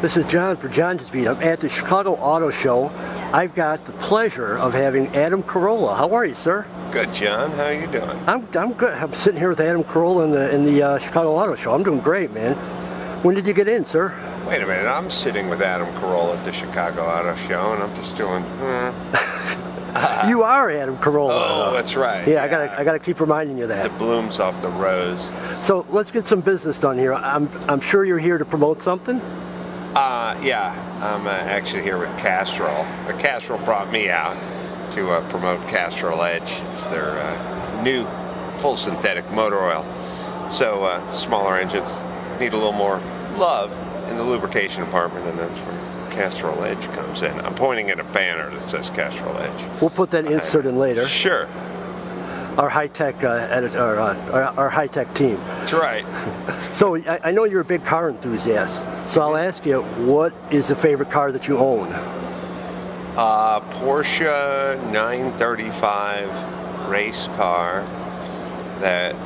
This is John for John's Beat. I'm at the Chicago Auto Show. I've got the pleasure of having Adam Carolla. How are you, sir? Good, John. How you doing? I'm good. I'm sitting here with Adam Carolla in the Chicago Auto Show. I'm doing great, man. When did you get in, sir? Wait a minute. I'm sitting with Adam Carolla at the Chicago Auto Show, and I'm just doing. You are Adam Carolla. Oh, that's right. Yeah, I gotta keep reminding you that. The blooms off the rose. So let's get some business done here. I'm sure you're here to promote something. Yeah, I'm actually here with Castrol. Castrol brought me out to promote Castrol EDGE. It's their new full synthetic motor oil. So smaller engines need a little more love in the lubrication department, and that's where Castrol EDGE comes in. I'm pointing at a banner that says Castrol EDGE. We'll put that insert in later. Sure. Our high-tech editor, our high-tech team. That's right. So I know you're a big car enthusiast. So I'll ask you, what is the favorite car that you own? Porsche 935 race car that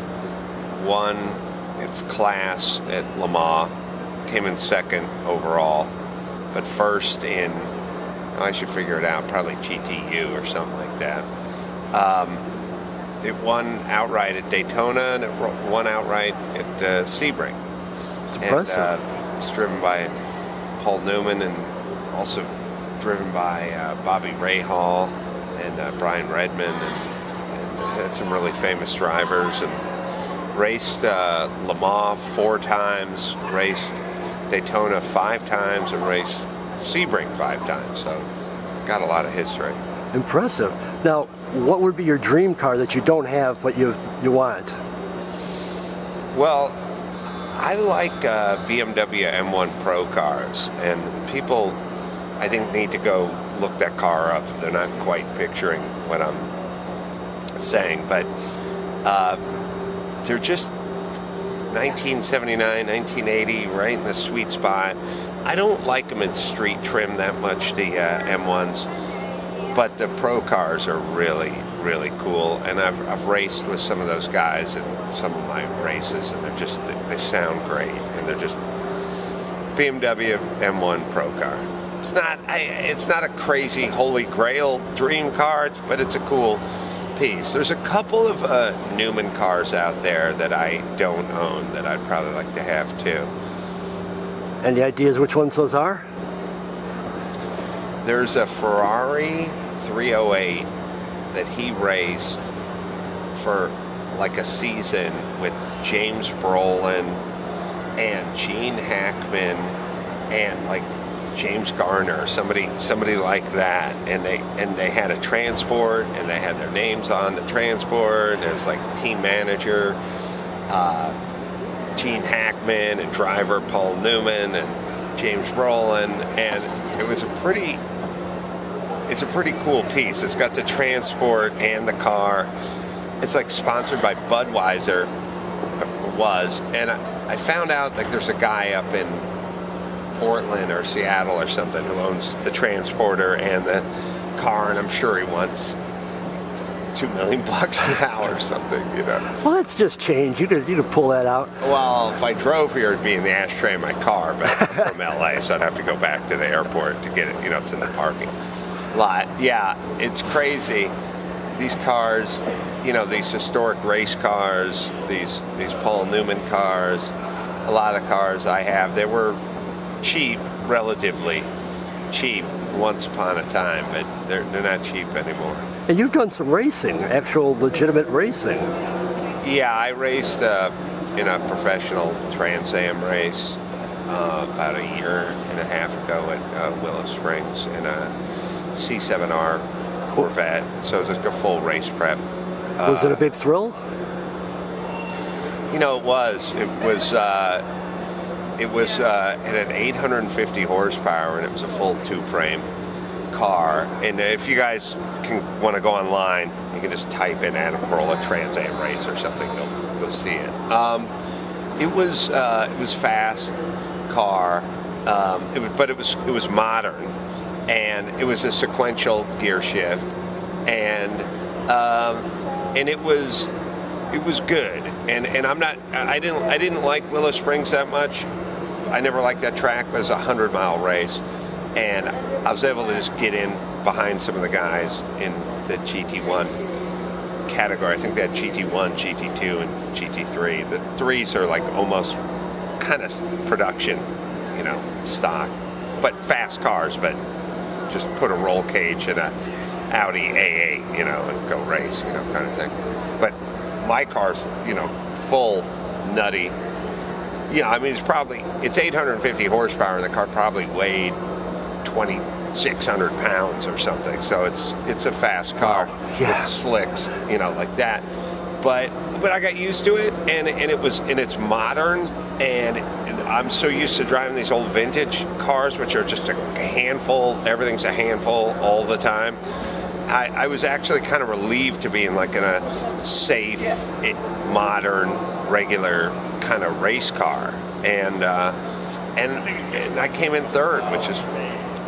won its class at Le Mans, came in second overall, but first in, I should figure it out, probably GTU or something like that. It won outright at Daytona, and it won outright at Sebring. It's impressive. And, it's driven by Paul Newman, and also driven by Bobby Rahal and Brian Redmond, and had some really famous drivers, and raced Le Mans 4 times, raced Daytona 5 times, and raced Sebring 5 times. So it's got a lot of history. Impressive. Now, what would be your dream car that you don't have but you want? Well, I like BMW M1 Pro cars, and people, I think, need to go look that car up if they're not quite picturing what I'm saying. But they're just 1979, 1980, right in the sweet spot. I don't like them in street trim that much, the M1s. But the pro cars are really, really cool, and I've raced with some of those guys in some of my races, and they sound great, and they're just BMW M1 Pro car. It's not a crazy holy grail dream car, but it's a cool piece. There's a couple of Newman cars out there that I don't own that I'd probably like to have too. Any ideas which ones those are? There's a Ferrari 308 that he raced for like a season with James Brolin and Gene Hackman and like James Garner, somebody like that, and they had a transport, and they had their names on the transport, and it was like team manager Gene Hackman and driver Paul Newman and James Brolin, and it was it's a pretty cool piece. It's got the transport and the car. It's like sponsored by Budweiser, and I found out like there's a guy up in Portland or Seattle or something who owns the transporter and the car, and I'm sure he wants $2 million now or something, you know. Well, that's just change. You could pull that out. Well, if I drove here, it'd be in the ashtray of my car, but I'm from LA, so I'd have to go back to the airport to get it. You know, it's in the parking lot. Yeah, it's crazy. These cars, you know, these historic race cars, these Paul Newman cars, a lot of cars I have, they were cheap, relatively cheap once upon a time, but they're not cheap anymore. And you've done some racing, actual legitimate racing. Yeah, I raced in a professional Trans Am race about a year and a half ago at Willow Springs in a C7R Corvette. So it was like a full race prep. Was it a big thrill? You know, it was. It had 850 horsepower, and it was a full two-frame car. And if you guys want to go online, you can just type in Adam Carolla Trans Am race or something. You'll see it. It was fast car, but it was modern, and it was a sequential gear shift, and it was good. And I didn't like Willow Springs that much, I never liked that track, but it was a 100-mile race. And I was able to just get in behind some of the guys in the GT1 category. I think they had GT1, GT2, and GT3. The threes are like almost kind of production, you know, stock, but fast cars, but just put a roll cage in a Audi A8, you know, and go race, you know, kind of thing. But my car's, you know, full nutty. You know, I mean, it's 850 horsepower, and the car probably weighed 2,600 pounds or something. So it's a fast car. Yeah. With slicks, you know, like that. But I got used to it, and it's modern, and I'm so used to driving these old vintage cars, which are just a handful. Everything's a handful all the time. I was actually kind of relieved to be in like in a safe, modern, regular kind of race car, and I came in third, which is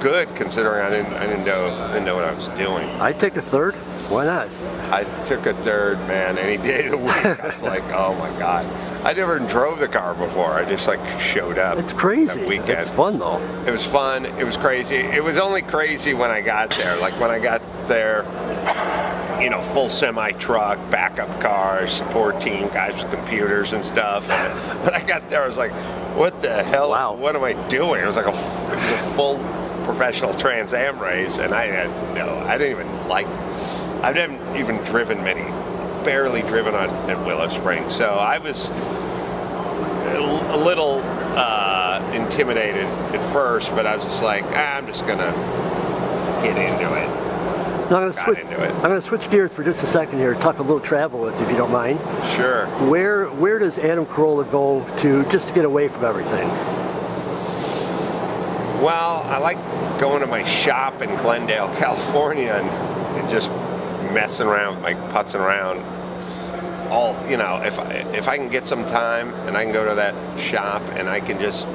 good considering I didn't know what I was doing. I'd take a third. Why not? I took a third, man, any day of the week. I was like, oh my God. I never drove the car before. I just like showed up. It's crazy. That weekend. It's fun though. It was fun. It was crazy. It was only crazy when I got there. Like when I got there, you know, full semi truck, backup cars, support team, guys with computers and stuff. And when I got there, I was like, what the hell? Wow. What am I doing? It was like a full professional Trans Am race, and I haven't even driven barely driven at Willow Springs. So I was a little intimidated at first, but I was just like, I'm just gonna get into it. Now I'm going to switch gears for just a second here, talk a little travel with you, if you don't mind. Sure. Where does Adam Carolla go to just to get away from everything? Well, I like going to my shop in Glendale, California, and just messing around, like putzing around. You know, if I can get some time and I can go to that shop and I can just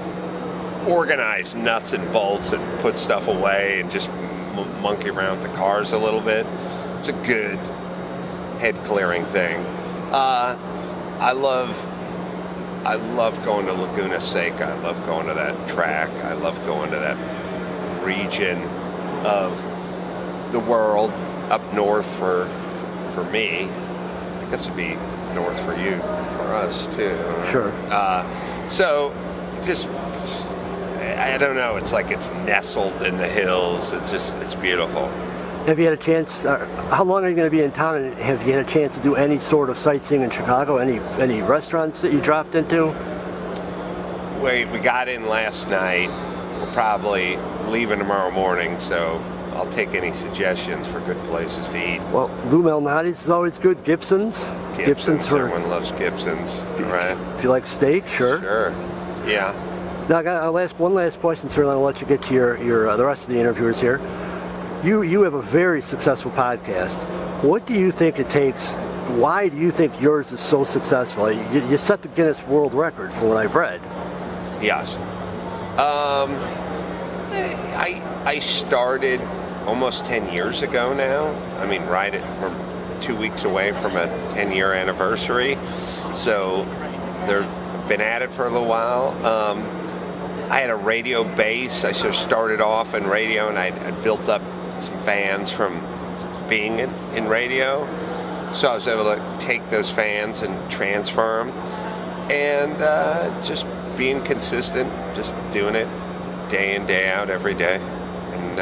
organize nuts and bolts and put stuff away and just monkey around with the cars a little bit, it's a good head clearing thing. I love going to Laguna Seca. I love going to that track. I love going to that region of the world up north for me. I guess it'd be north for you, for us too. Sure. So just, I don't know, it's like it's nestled in the hills. It's beautiful. Have you had a chance, how long are you going to be in town, and have you had a chance to do any sort of sightseeing in Chicago? Any restaurants that you dropped into? We got in last night. We're probably leaving tomorrow morning, so I'll take any suggestions for good places to eat. Well, Lou Malnati's is always good. Gibson's Everyone loves Gibson's, right? If you like steak, sure. Sure, yeah. Now, I'll ask one last question, sir, and I'll let you get to your the rest of the interviewers here. You have a very successful podcast. What do you think it takes? Why do you think yours is so successful? You set the Guinness World Record from what I've read. Yes. I started almost 10 years ago now. I mean, from 2 weeks away from a 10-year anniversary. So they've been at it for a little while. I had a radio base. I sort of started off in radio, and I built up some fans from being in radio. So I was able to take those fans and transfer them. And just being consistent, just doing it day in, day out, every day. And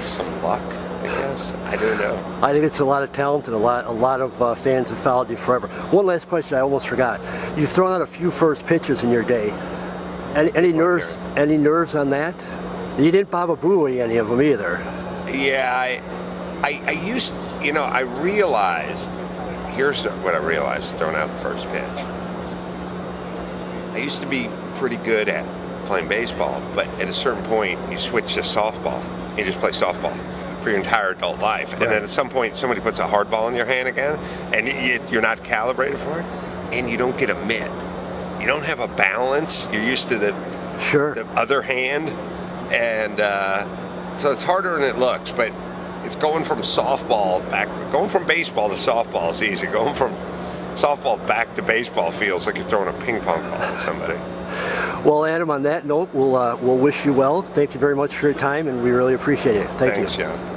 some luck, I guess. I don't know. I think it's a lot of talent and a lot of fans have followed you forever. One last question I almost forgot. You've thrown out a few first pitches in your day. Any nerves? Any nerves on that? You didn't Baba Booey any of them either. Yeah, I used, you know, I realized, here's what I realized throwing out the first pitch. I used to be pretty good at playing baseball, but at a certain point you switch to softball. You just play softball for your entire adult life. Right. And then at some point somebody puts a hard ball in your hand again, and you're not calibrated for it, and you don't get a mitt. You don't have a balance. You're used to the other hand, and so it's harder than it looks. But it's going from going from baseball to softball is easy. Going from softball back to baseball feels like you're throwing a ping pong ball at somebody. Well, Adam, on that note, we'll wish you well. Thank you very much for your time, and we really appreciate it. Thank you. Thanks, John.